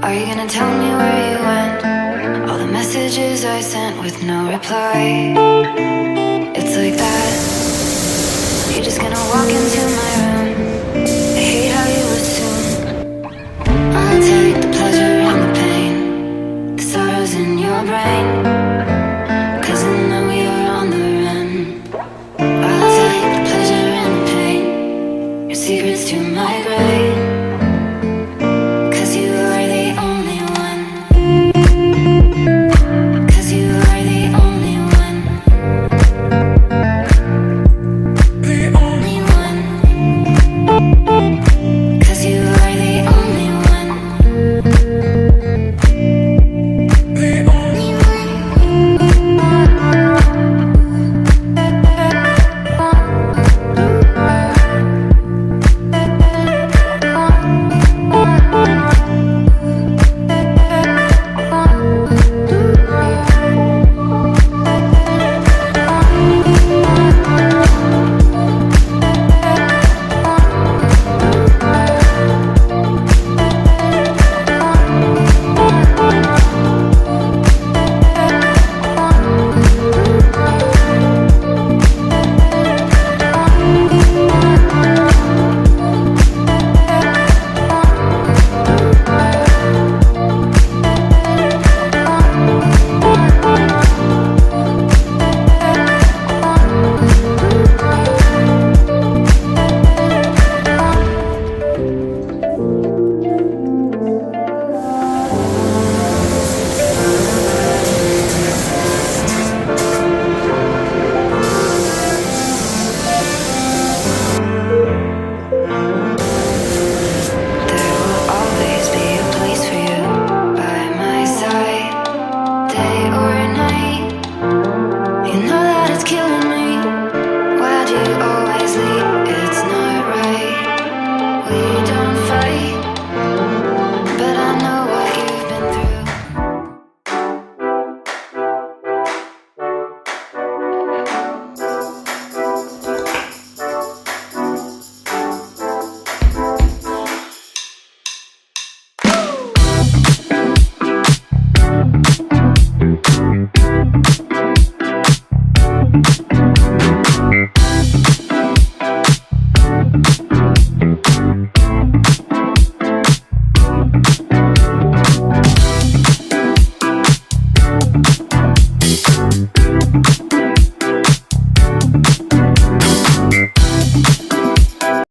Are you gonna tell me where you went? All the messages I sent with no reply. It's like that. You're just gonna walk into my room. I hate how you assume I'll take the pleasure and the pain, the sorrows in your brain, 'cause I know you're on the run. I'll take the pleasure and the pain, your secrets to my grave.